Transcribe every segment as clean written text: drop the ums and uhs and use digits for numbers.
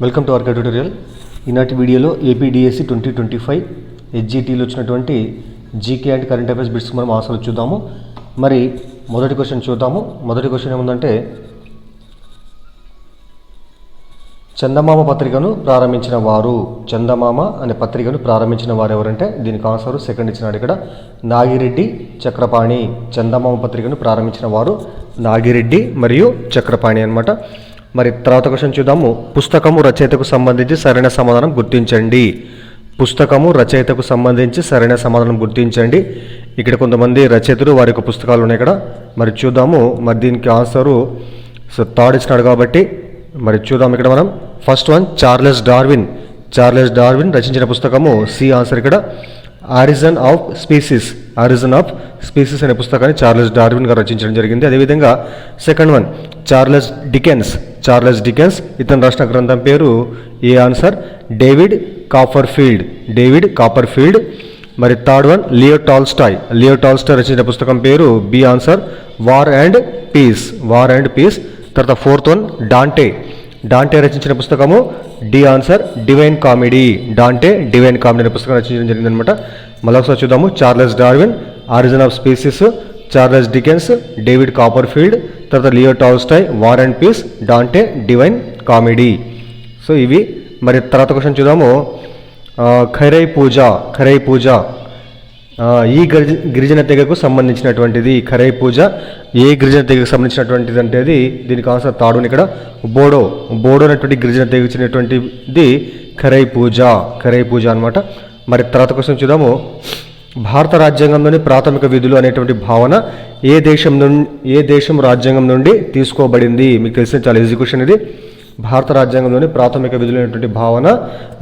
Welcome to RK tutorial. ఈనాటి వీడియోలో APDSC 2025 హెచ్జిటీలో వచ్చినటువంటి GK and current affairs bits మనం ఆన్సర్లు చూద్దాము. మరి మొదటి క్వశ్చన్ చూద్దాము. మొదటి క్వశ్చన్ ఏముందంటే, చందమామ పత్రికను ప్రారంభించిన వారు, చందమామ అనే పత్రికను ప్రారంభించిన వారు ఎవరంటే దీనికి ఆన్సర్ సెకండ్ ఇచ్చినాడు ఇక్కడ, నాగిరెడ్డి చక్రపాణి. చందమామ పత్రికను ప్రారంభించిన వారు నాగిరెడ్డి మరియు చక్రపాణి అన్నమాట. మరి తర్వాత క్వశ్చన్ చూద్దాము. పుస్తకము రచయితకు సంబంధించి సరైన సమాధానం గుర్తించండి. పుస్తకము రచయితకు సంబంధించి సరైన సమాధానం గుర్తించండి. ఇక్కడ కొంతమంది రచయితలు వారి యొక్క పుస్తకాలు ఉన్నాయి ఇక్కడ. మరి చూద్దాము. మరి దీనికి ఆన్సరు థర్డ్ ఇచ్చినాడు కాబట్టి మరి చూద్దాం. ఇక్కడ మనం first one Charles Darwin. Charles Darwin రచించిన పుస్తకము సి ఆన్సర్ ఇక్కడ, Origin of Species. Origin of Species అనే పుస్తకాన్ని చార్లెస్ డార్విన్ గారు రచించడం జరిగింది. అదేవిధంగా second one Charles Dickens. Charles Dickens ఇతను రాసిన గ్రంథం పేరు A answer, David Copperfield. David Copperfield. మరి third one Leo Tolstoy. Leo Tolstoy రచించిన పుస్తకం పేరు B answer, War and Peace. War and Peace. తర్వాత ఫోర్త్ వన్ డాంటే. డాంటే రచించిన పుస్తకము D answer, Divine Comedy. Dante Divine Comedy అనే పుస్తకం రచించడం జరిగిందనమాట. మళ్ళీ ఒకసారి చూద్దాము. Charles Darwin, Origin of Species, Charles Dickens, David Copperfield, తర్వాత Leo Tolstoy, War and Peace, Dante Divine Comedy. So ఇవి. మరి తర్వాత క్వశ్చన్ చూద్దాము. ఖరై పూజ. ఖరై పూజ ఈ గిరిజన తెగకు సంబంధించినటువంటిది. ఖరై పూజ ఏ గిరిజన తెగకు సంబంధించినటువంటిది అంటే దీనికి ఆన్సర్ తాడుని ఇక్కడ, బోడో. బోడో అనేటువంటి గిరిజన తెగకు చెందినటువంటిది ఖరై పూజ. ఖరై పూజ అనమాట. మరి తర్వాత క్వశ్చన్ చూద్దాము. భారత రాజ్యాంగంలోని ప్రాథమిక విధులు అనేటువంటి భావన ఏ దేశం రాజ్యాంగం నుండి తీసుకోబడింది? మీకు తెలిసిన చాలా ఈజీ క్వశ్చన్ ఇది. భారత రాజ్యాంగంలోని ప్రాథమిక విధులు అనేటువంటి భావన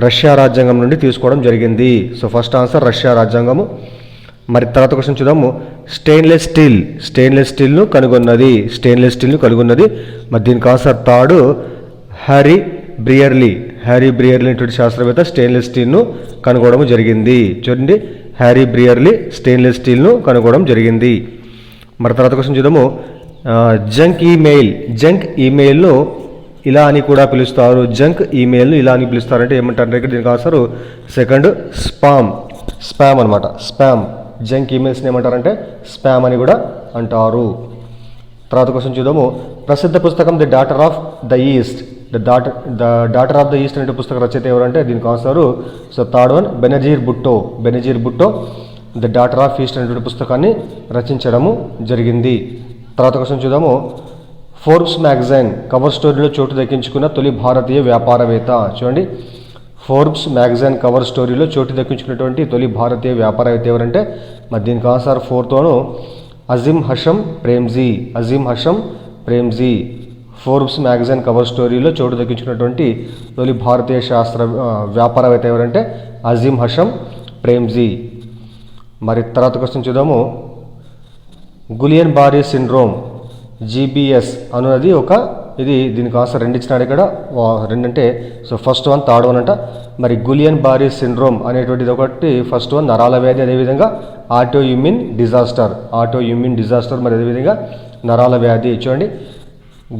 రష్యా రాజ్యాంగం నుండి తీసుకోవడం జరిగింది. సో ఫస్ట్ ఆన్సర్ రష్యా రాజ్యాంగము. మరి తర్వాత క్వశ్చన్ చూద్దాము. Stainless steel. స్టెయిన్లెస్ స్టీల్ను కనుగొన్నది. స్టెయిన్లెస్ స్టీల్ను కనుగొన్నది. మరి దీనికి ఆన్సర్ థర్డ్, హ్యారీ బ్రియర్లీ. హ్యారీ బ్రియర్లీ అనేటువంటి శాస్త్రవేత్త స్టెయిన్లెస్ స్టీల్ను కనుగొనడం జరిగింది. చూడండి, హ్యారీ బ్రియర్లీ స్టెయిన్లెస్ స్టీల్ను కనుగొనడం జరిగింది. మరి తర్వాత క్వశ్చన్ చూద్దాము. Junk email. జంక్ ఈమెయిల్ను ఇలా అని కూడా పిలుస్తారు. జంక్ ఈమెయిల్ను ఇలా అని పిలుస్తారంటే ఏమంటారు? ఇక్కడ దీనికి ఆన్సర్ సెకండ్, స్పామ్. స్పామ్ అనమాట, స్పామ్. జంక్ ఈమెయిల్స్ని ఏమంటారంటే స్పామ్ అని కూడా అంటారు. తర్వాత క్వశ్చన్ చూద్దాము. ప్రసిద్ధ పుస్తకం the daughter of the east. The daughter of the east అనే పుస్తక రచయిత ఎవరంటే దీనికి answer so third one Benazir Bhutto. Benazir Bhutto the daughter of east అనేటువంటి పుస్తకాన్ని రచించడము జరిగింది. తర్వాత క్వశ్చన్ చూద్దాము. ఫోర్బ్స్ మ్యాగజైన్ కవర్ స్టోరీలో చోటు దక్కించుకున్న తొలి భారతీయ వ్యాపారవేత్త. చూడండి, ఫోర్బ్స్ మ్యాగజైన్ కవర్ స్టోరీలో చోటు దక్కించుకున్నటువంటి తొలి భారతీయ వ్యాపారవేత్త ఎవరంటే మరి దీనికి answer fourth one Azim Hasham Premji. Azim Hasham Premji. Forbes magazine cover స్టోరీలో చోటు దక్కించుకున్నటువంటి తొలి భారతీయ వ్యాపారవేత్త ఎవరంటే అజీం హషం ప్రేమ్జీ. మరి తర్వాత క్వశ్చన్ చూద్దాము. గులియన్ బారీ సిండ్రోమ్ జీబీఎస్ అనున్నది ఇది దీనికి ఆన్సర్ రెండు ఇచ్చినాడు ఇక్కడ. రెండు అంటే so first one third one అంట. మరి గులియన్ బారీ సిండ్రోమ్ అనేటువంటిది ఒకటి ఫస్ట్ వన్ నరాల వ్యాధి, అదేవిధంగా auto immune disaster. Auto immune disaster మరి అదేవిధంగా నరాల వ్యాధి. చూడండి,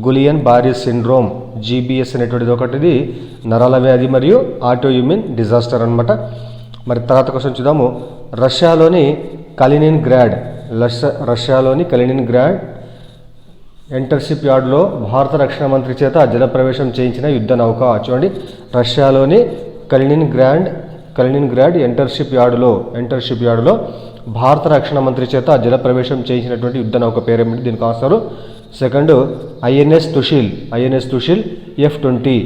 గులియన్ బారీ సిండ్రోమ్ జీబీఎస్ అనేటువంటిది ఒకటిది నరాల వ్యాధి మరియు ఆటో ఇమ్యూన్ డిజాస్టర్ అనమాట. మరి తర్వాత క్వశ్చన్ చూద్దాము. రష్యాలోని కలినిన్ గ్రాడ్. రష్యాలోని కలినిన్ గ్రాడ్ ఎంటర్షిప్ యార్డ్లో భారత రక్షణ మంత్రి చేత జలప్రవేశం చేయించిన యుద్ధ నౌక. చూడండి, రష్యాలోని కలినిన్ గ్రాడ్ ఎంటర్షిప్ యార్డులో భారత రక్షణ మంత్రి చేత జలప్రవేశం చేయించినటువంటి యుద్ధ నౌక పేరేమిటి? దీనికి answer second INS Tushil. INS Tushil F-20.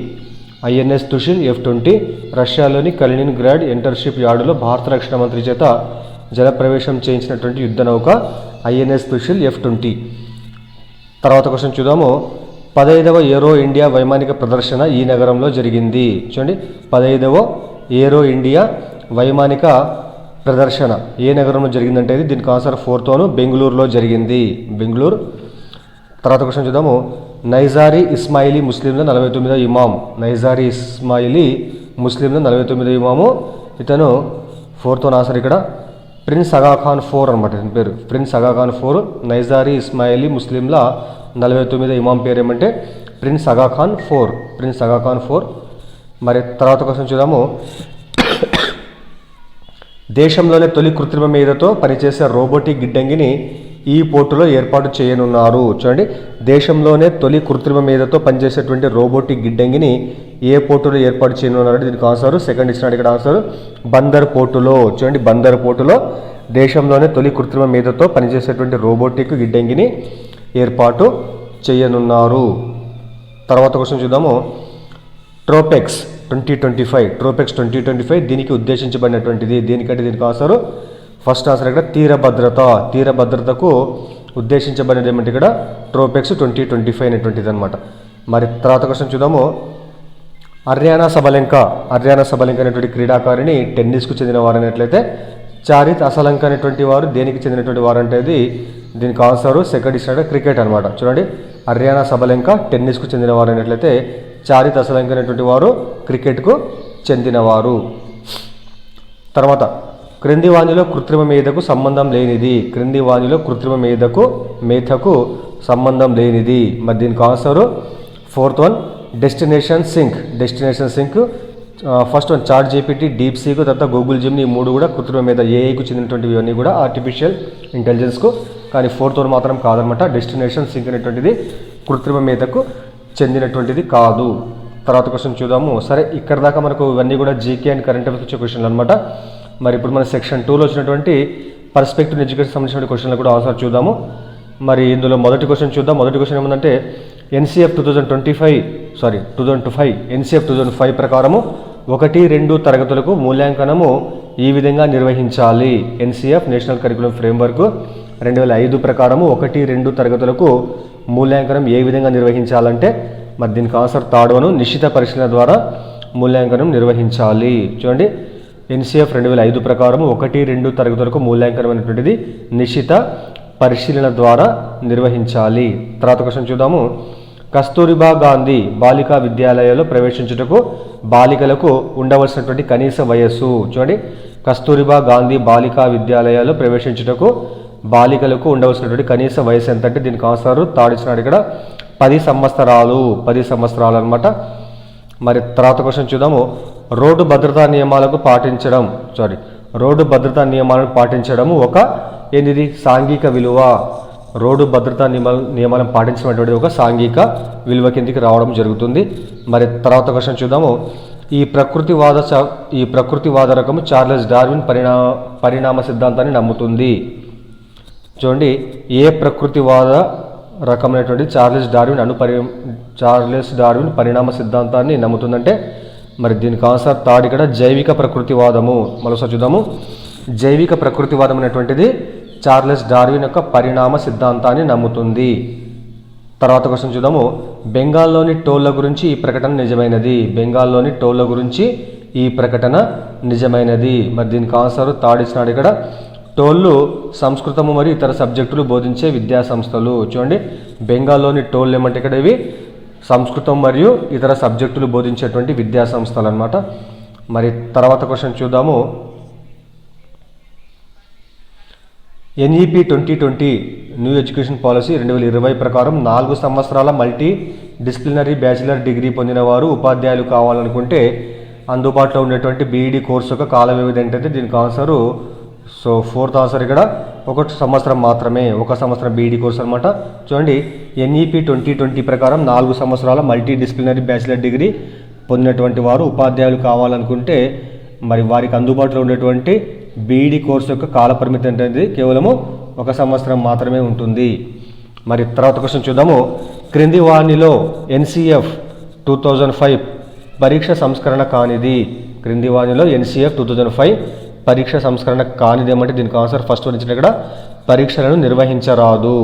INS Tushil F-20 రష్యాలోని కలినిన్ గ్రాడ్ ఎంటర్షిప్ యార్డులో భారత రక్షణ మంత్రి చేత జలప్రవేశం చేయించినటువంటి యుద్ధ నౌక ఐఎన్ఎస్ తుషిల్ F-20. తర్వాత క్వశ్చన్ చూద్దాము. 15వ ఏరో ఇండియా వైమానిక ప్రదర్శన ఈ నగరంలో జరిగింది. చూడండి, 15వ ఏరో ఇండియా వైమానిక ప్రదర్శన ఏ నగరంలో జరిగిందంటే దీనికి ఆన్సర్ ఫోర్తోను బెంగళూరులో జరిగింది. బెంగళూరు. తర్వాత క్వశ్చన్ చూద్దాము. నైజారీ ఇస్మాయిలీ ముస్లింల 49వ ఇమాం. నైజారీ ఇస్మాయిలీ ముస్లింల 49వ ఇమాము. ఇతను ఫోర్తోన్ ఆన్సర్ ఇక్కడ ప్రిన్స్ అగాఖాన్ 4 అనమాట. ఇతని పేరు ప్రిన్స్ అగాఖాన్ 4. నైజారీ ఇస్మాయిలీ ముస్లింల 49వ ఇమాం పేరు ఏమంటే ప్రిన్స్ అగాఖాన్ 4. ప్రిన్స్ అగాఖాన్ 4. మరి తర్వాత క్వశ్చన్ చూద్దాము. దేశంలోనే తొలి కృత్రిమ మేధతో పనిచేసే రోబోటిక్ గిడ్డంగిని ఈ పోర్టులో ఏర్పాటు చేయనున్నారు. చూడండి, దేశంలోనే తొలి కృత్రిమ మేధతో పనిచేసేటువంటి రోబోటిక్ గిడ్డంగిని ఏ పోర్టులో ఏర్పాటు చేయనున్నారు? దీనికి ఆన్సర్ సెకండ్ ఇచ్చినాడు ఇక్కడ ఆన్సర్ బందర్ పోర్టులో. చూడండి, బందర్ పోర్టులో దేశంలోనే తొలి కృత్రిమ మేధతో పనిచేసేటువంటి రోబోటిక్ గిడ్డంగిని ఏర్పాటు చేయనున్నారు. తర్వాత క్వశ్చన్ చూద్దాము. ట్రోపెక్స్ 2025 దీనికి ఉద్దేశించబడినటువంటిది. దీనికంటే దీనికి ఆన్సర్ ఫస్ట్ ఆన్సర్ ఇక్కడ తీర భద్రతకు ఉద్దేశించబడినది ఏమంటే ఇక్కడ ట్రోపెక్స్ 2025 అనేటువంటిది అనమాట. మరి తర్వాత క్వశ్చన్ చూద్దాము. అర్యానా సబలెంక అనేటువంటి క్రీడాకారిణి టెన్నిస్కు చెందిన వారు అనేట్లయితే చారిత్ అసలంక అనేటువంటి వారు దేనికి చెందినటువంటి వారు అంటే దీనికి ఆన్సర్ సెకండ్ ఇచ్చినట్టు క్రికెట్ అనమాట. చూడండి, అర్యానా సబలెంక టెన్నిస్కు చెందిన వారు అనేట్లయితే చారిత్ అసలంక అనేటువంటి వారు క్రికెట్కు చెందినవారు. తర్వాత క్రింది వాణిలో కృత్రిమ మేధకు సంబంధం లేనిది. మేధకు సంబంధం లేనిది. మరి దీనికి answer fourth one destination sink. First one ChatGPT, DeepSeek, తర్వాత గూగుల్ జిమ్. ఈ మూడు కూడా కృత్రిమ మేధ ఏఐకు చెందినటువంటివి అన్నీ కూడా ఆర్టిఫిషియల్ ఇంటెలిజెన్స్కు. కానీ ఫోర్త్ వన్ మాత్రం కాదనమాట. డెస్టినేషన్ సింక్ అనేటువంటిది కృత్రిమ మేధకు చెందినటువంటిది కాదు. తర్వాత క్వశ్చన్ చూద్దాము. సరే, ఇక్కడ దాకా మనకు ఇవన్నీ కూడా జీకే అండ్ కరెంట్ అఫైర్స్ వచ్చే క్వశ్చన్లు అనమాట. మరి ఇప్పుడు మన సెక్షన్ 2లో వచ్చినటువంటి పర్స్పెక్టివ్ ఎడ్యుకేషన్ సంబంధించిన క్వశ్చన్లు కూడా ఆన్సర్ చూద్దాము. మరి ఇందులో మొదటి క్వశ్చన్ చూద్దాం. మొదటి క్వశ్చన్ ఏమందంటే NCF 2005 ప్రకారము 1-2 తరగతులకు మూల్యాంకనము ఈ విధంగా నిర్వహించాలి. NCF నేషనల్ కరికులం ఫ్రేమ్వర్క్ 2005 ప్రకారము 1-2 తరగతులకు మూల్యాంకనం ఏ విధంగా నిర్వహించాలంటే మరి దీనికి ఆన్సర్ థర్డ్ వన్ నిశ్చిత పరిశీలన ద్వారా మూల్యాంకనం నిర్వహించాలి. చూడండి, NCF 2005 ప్రకారం 1-2 తరగతులకు మూల్యాంకనం అనేటువంటిది నిశ్చిత పరిశీలన ద్వారా నిర్వహించాలి. తర్వాత క్వశ్చన్ చూద్దాము. కస్తూరిబా గాంధీ బాలికా విద్యాలయాల్లో ప్రవేశించుటకు బాలికలకు ఉండవలసినటువంటి కనీస వయస్సు. చూడండి, కస్తూరిబా గాంధీ బాలికా విద్యాలయాల్లో ప్రవేశించుటకు బాలికలకు ఉండవలసినటువంటి కనీస వయసు ఎంత అంటే దీనికి ఆన్సర్ థర్డ్ ఇచ్చినాడు ఇక్కడ 10 సంవత్సరాలు అనమాట. మరి తర్వాత క్వశ్చన్ చూద్దాము. రోడ్డు భద్రతా నియమాలను పాటించడము ఒక సాంఘిక విలువ. రోడ్డు భద్రతా నియమాలను పాటించినటువంటి ఒక సాంఘిక విలువ కిందికి రావడం జరుగుతుంది. మరి తర్వాత క్వశ్చన్ చూద్దాము. ఈ ప్రకృతివాద రకము చార్లెస్ డార్విన్ పరిణామ సిద్ధాంతాన్ని నమ్ముతుంది. చూడండి, ఏ ప్రకృతివాద రకమైనటువంటి చార్లెస్ డార్విన్ పరిణామ సిద్ధాంతాన్ని నమ్ముతుందంటే మరి దీనికి ఆన్సర్ థర్డ్ ఇక్కడ జైవిక ప్రకృతివాదము. మరోసారి చూద్దాము. జైవిక ప్రకృతివాదం అనేటువంటిది చార్లెస్ డార్విన్ యొక్క పరిణామ సిద్ధాంతాన్ని నమ్ముతుంది. తర్వాత క్వశ్చన్ చూద్దాము. బెంగాల్లోని టోళ్ల గురించి ఈ ప్రకటన నిజమైనది. మరి దీనికి ఆన్సర్ థర్డ్ ఇచ్చినాడు ఇక్కడ టోళ్ళు సంస్కృతము మరియు ఇతర సబ్జెక్టులు బోధించే విద్యా సంస్థలు. చూడండి, బెంగాల్లోని టోళ్ళు ఏమంటే ఇక్కడ ఇవి సంస్కృతం మరియు ఇతర సబ్జెక్టులు బోధించేటువంటి విద్యా సంస్థలు అనమాట. మరి తర్వాత క్వశ్చన్ చూద్దాము. NEP 2020 న్యూ ఎడ్యుకేషన్ పాలసీ 2020 ప్రకారం 4 సంవత్సరాల మల్టీ డిసిప్లినరీ బ్యాచిలర్ డిగ్రీ పొందిన వారు ఉపాధ్యాయులు కావాలనుకుంటే అందుబాటులో ఉండేటువంటి BEd కోర్సు యొక్క కాల వ్యవధి ఏంటంటే దీనికి ఆన్సరు ఫోర్త్ ఆన్సర్ ఇక్కడ 1 సంవత్సరం మాత్రమే. 1 సంవత్సరం BEd కోర్స్ అనమాట. చూడండి, NEP 2020 ప్రకారం 4 సంవత్సరాల మల్టీ డిసిప్లినరీ బ్యాచిలర్ డిగ్రీ పొందినటువంటి వారు ఉపాధ్యాయులు కావాలనుకుంటే మరి వారికి అందుబాటులో ఉండేటువంటి BEd కోర్సు యొక్క కాల పరిమితి అనేది కేవలము 1 సంవత్సరం మాత్రమే ఉంటుంది. మరి తర్వాత క్వశ్చన్ చూద్దాము. క్రింది వాణిలో NCF 2005 పరీక్ష సంస్కరణ కానిది. క్రింది వాణిలో NCF 2005 పరీక్ష సంస్కరణ కానిది ఏమంటే దీనికి ఆన్సర్ ఫస్ట్ వన్ ఇచ్చిన ఇక్కడ పరీక్షలను నిర్వహించరాదు.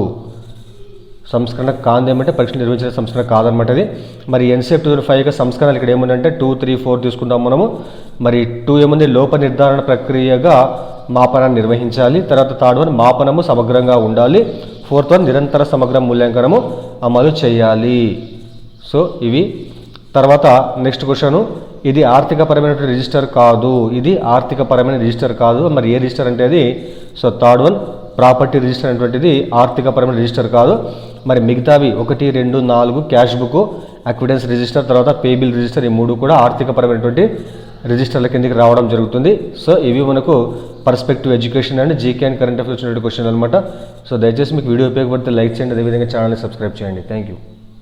సంస్కరణ కానిది ఏమంటే పరీక్షలు నిర్వహించిన సంస్కరణ కాదనమాట అది. మరి NCF 2005 యొక్క సంస్కరణలు ఇక్కడ ఏముందంటే 2, 3, 4 తీసుకుంటాం మనము. మరి 2 ఏముంది లోప నిర్ధారణ ప్రక్రియగా మాపనాన్ని నిర్వహించాలి. తర్వాత థర్డ్ వన్ మాపనము సమగ్రంగా ఉండాలి. ఫోర్త్ వన్ నిరంతర సమగ్ర మూల్యాంకనము అమలు చేయాలి. సో ఇవి. తర్వాత నెక్స్ట్ క్వశ్చన్. ఇది ఆర్థికపరమైన రిజిస్టర్ కాదు. మరి ఏ రిజిస్టర్ అంటే అది థర్డ్ వన్ ప్రాపర్టీ రిజిస్టర్ అనేటువంటిది ఆర్థికపరమైన రిజిస్టర్ కాదు. మరి మిగతావి 1, 2, 4 క్యాష్ బుక్, అక్విడెన్స్ రిజిస్టర్, తర్వాత పే బిల్ రిజిస్టర్, ఈ 3 కూడా ఆర్థికపరమైనటువంటి రిజిస్టర్ల కిందకి రావడం జరుగుతుంది. సో ఇవి మనకు perspective education and GK and current affairs వచ్చినటువంటి క్వశ్చన్ అనమాట. సో దయచేసి మీకు వీడియో ఉపయోగపడితే లైక్ చేయండి, అదేవిధంగా ఛానల్ని సబ్స్క్రైబ్ చేయండి. Thank you.